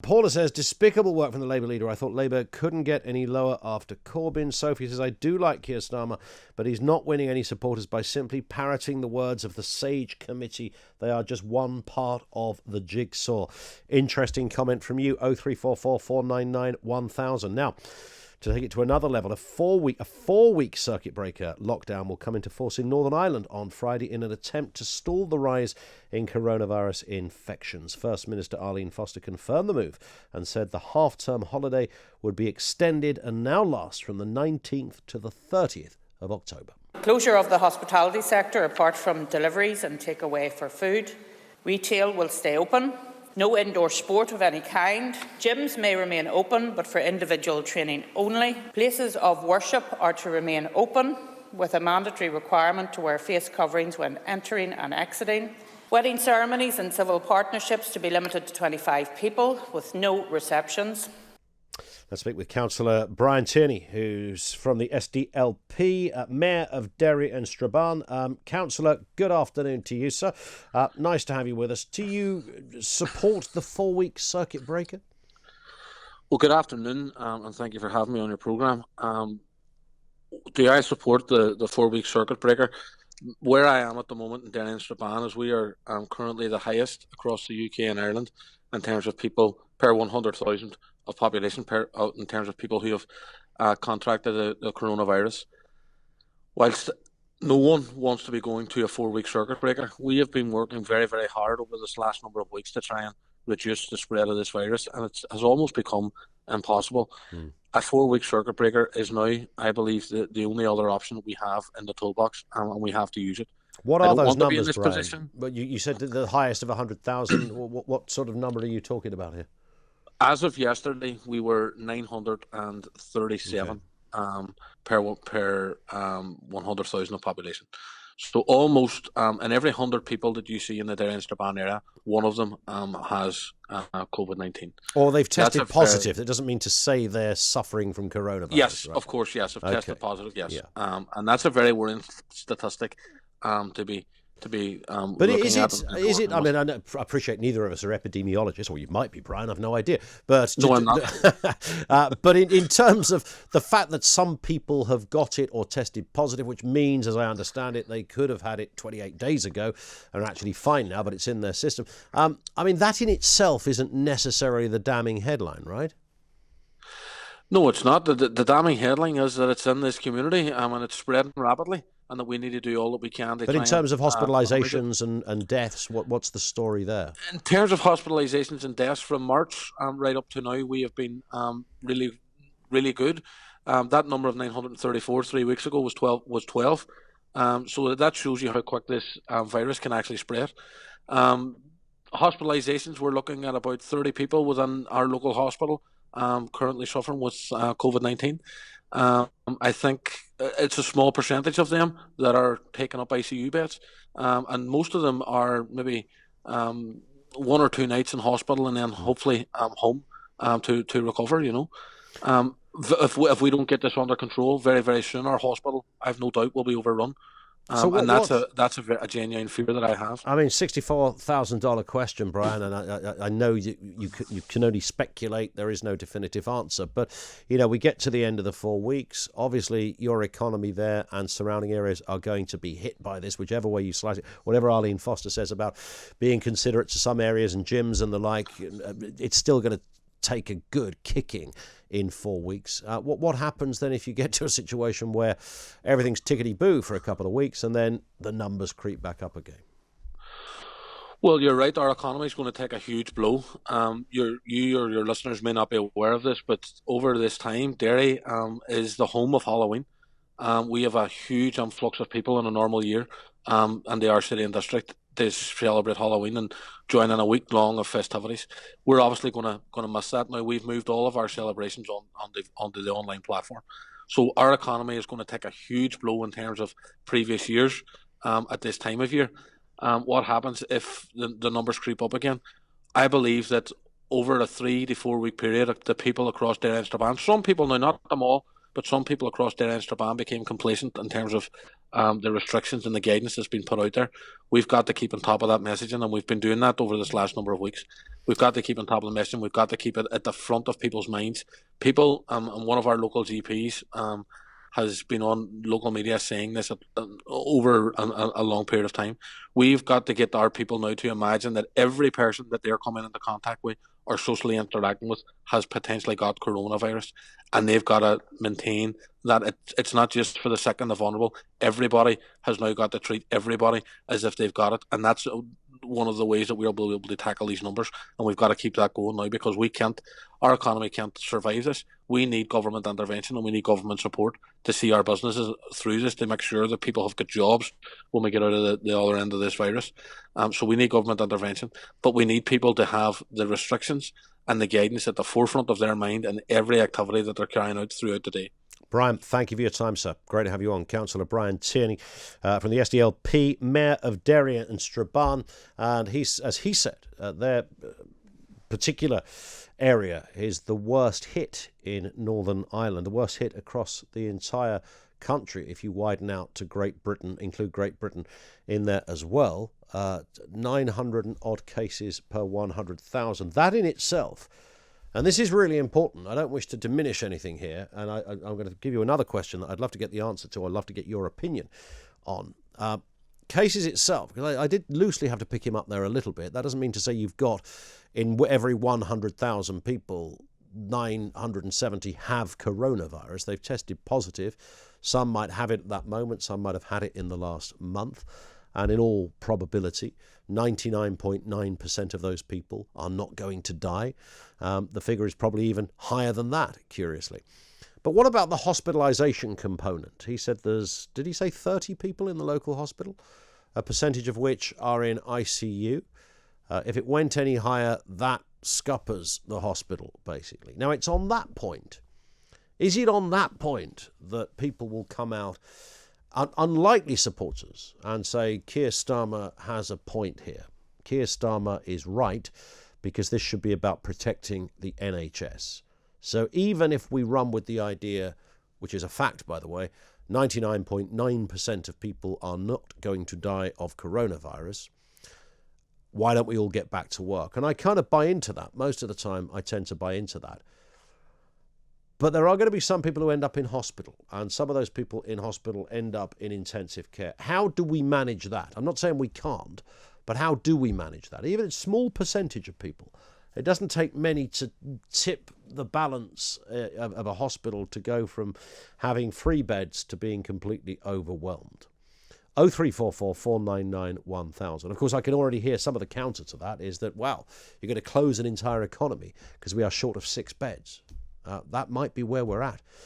Paula says, despicable work from the Labour leader. I thought Labour couldn't get any lower after Corbyn. Sophie says, I do like Keir Starmer, but he's not winning any supporters by simply parroting the words of the Sage Committee. They are just one part of the jigsaw. Interesting comment from you, 0344 499 1000. Now, to take it to another level, a four-week circuit breaker lockdown will come into force in Northern Ireland on Friday in an attempt to stall the rise in coronavirus infections. First Minister Arlene Foster confirmed the move and said the half-term holiday would be extended and now lasts from the 19th to the 30th of October. Closure of the hospitality sector, apart from deliveries and takeaway for food. Retail will stay open. No indoor sport of any kind. Gyms may remain open, but for individual training only. Places of worship are to remain open, with a mandatory requirement to wear face coverings when entering and exiting. Wedding ceremonies and civil partnerships to be limited to 25 people, with no receptions. Let's speak with Councillor Brian Tierney, who's from the SDLP, Mayor of Derry and Strabane. Councillor, good afternoon to you, sir. Nice to have you with us. Do you support the four-week circuit breaker? Well, good afternoon, and thank you for having me on your programme. Do I support the four-week circuit breaker? Where I am at the moment in Derry and Strabane is we are currently the highest across the UK and Ireland in terms of people per 100,000 of population in terms of people who have contracted the coronavirus. Whilst no one wants to be going to a four-week circuit breaker, we have been working very, very hard over this last number of weeks to try and reduce the spread of this virus, and it has almost become impossible. A four-week circuit breaker is now, I believe, the only other option we have in the toolbox, and we have to use it. What are those numbers, Brian? But you said the highest of 100,000. What sort of number are you talking about here? As of yesterday, we were 937 per 100,000 of population. So almost in every 100 people that you see in the Derry and Strabane area, one of them has COVID-19. Or they've tested positive. That doesn't mean to say they're suffering from coronavirus. Yes, right? Of course, yes. If tested positive, yes. Yeah. And that's a very worrying statistic to be but is it? I mean, I appreciate neither of us are epidemiologists, or you might be, Brian. I've no idea. But no, I'm not. But in terms of the fact that some people have got it or tested positive, which means, as I understand it, they could have had it 28 days ago and are actually fine now, but it's in their system. I mean, that in itself isn't necessarily the damning headline, right? No, it's not. The damning headline is that it's in this community and it's spreading rapidly, and that we need to do all that we can to But in terms of hospitalisations and deaths, what's the story there? In terms of hospitalisations and deaths from March right up to now, we have been really, really good. That number of 934 3 weeks ago was 12. So that shows you how quick this virus can actually spread. Hospitalisations, we're looking at about 30 people within our local hospital currently suffering with COVID-19. I think it's a small percentage of them that are taking up ICU beds, and most of them are maybe 1 or 2 nights in hospital and then hopefully home to recover. You know, if we don't get this under control very, very soon, our hospital, I've no doubt, will be overrun. And that's a genuine fear that I have. I mean, $64,000 question, Brian, and I know you can only speculate. There is no definitive answer. But, you know, we get to the end of the 4 weeks. Obviously, your economy there and surrounding areas are going to be hit by this, whichever way you slice it. Whatever Arlene Foster says about being considerate to some areas and gyms and the like, it's still going to take a good kicking in 4 weeks. What happens then if you get to a situation where everything's tickety-boo for a couple of weeks and then the numbers creep back up again? Well, you're right. Our economy is going to take a huge blow. You or your listeners may not be aware of this, but over this time, Derry is the home of Halloween. We have a huge influx of people in a normal year, and the our city and district to celebrate Halloween and join in a week long of festivities. We're obviously going to miss that now. We've moved all of our celebrations onto the online platform, so our economy is going to take a huge blow in terms of previous years at this time of year. What happens if the numbers creep up again? I believe that over a 3 to 4 week period, the people across Derry and Strabane, some people, now not them all, but some people across Derry and Strabane became complacent in terms of the restrictions and the guidance that's been put out there. We've got to keep on top of that messaging, and we've been doing that over this last number of weeks. We've got to keep on top of the mission. We've got to keep it at the front of people's minds. People, and one of our local GPs has been on local media saying this over a long period of time. We've got to get our people now to imagine that every person that they're coming into contact with or socially interacting with has potentially got coronavirus, and they've got to maintain that it's not just for the sick and the vulnerable. Everybody has now got to treat everybody as if they've got it, and that's one of the ways that we'll be able to tackle these numbers, and we've got to keep that going now, because our economy can't survive this. We need government intervention and we need government support to see our businesses through this, to make sure that people have got jobs when we get out of the other end of this virus. So we need government intervention, but we need people to have the restrictions and the guidance at the forefront of their mind in every activity that they're carrying out throughout the day. Brian, thank you for your time, sir. Great to have you on. Councillor Brian Tierney from the SDLP, Mayor of Derry and Strabane. And as he said, their particular area is the worst hit in Northern Ireland, the worst hit across the entire country if you widen out to Great Britain, include Great Britain in there as well. 900 and odd cases per 100,000. That in itself, and this is really important, I don't wish to diminish anything here, and I'm going to give you another question that I'd love to get the answer to. I'd love to get your opinion on. Cases itself, because I did loosely have to pick him up there a little bit. That doesn't mean to say you've got, in every 100,000 people, 970 have coronavirus. They've tested positive. Some might have it at that moment. Some might have had it in the last month. And in all probability, 99.9% of those people are not going to die. The figure is probably even higher than that, curiously. But what about the hospitalisation component? He said did he say 30 people in the local hospital? A percentage of which are in ICU. If it went any higher, that scuppers the hospital, basically. Now, it's on that point. Is it on that point that people will come out, unlikely supporters, and say Keir Starmer has a point here? Keir Starmer is right, because this should be about protecting the NHS. So even if we run with the idea, which is a fact, by the way, 99.9% of people are not going to die of coronavirus, why don't we all get back to work? And I kind of buy into that. Most of the time, I tend to buy into that. But there are going to be some people who end up in hospital, and some of those people in hospital end up in intensive care. How do we manage that? I'm not saying we can't, but how do we manage that? Even a small percentage of people. It doesn't take many to tip the balance of a hospital to go from having 3 beds to being completely overwhelmed. 0344 499 1000. Of course, I can already hear some of the counter to that is that, wow, you're going to close an entire economy because we are short of 6 beds. That might be where we're at.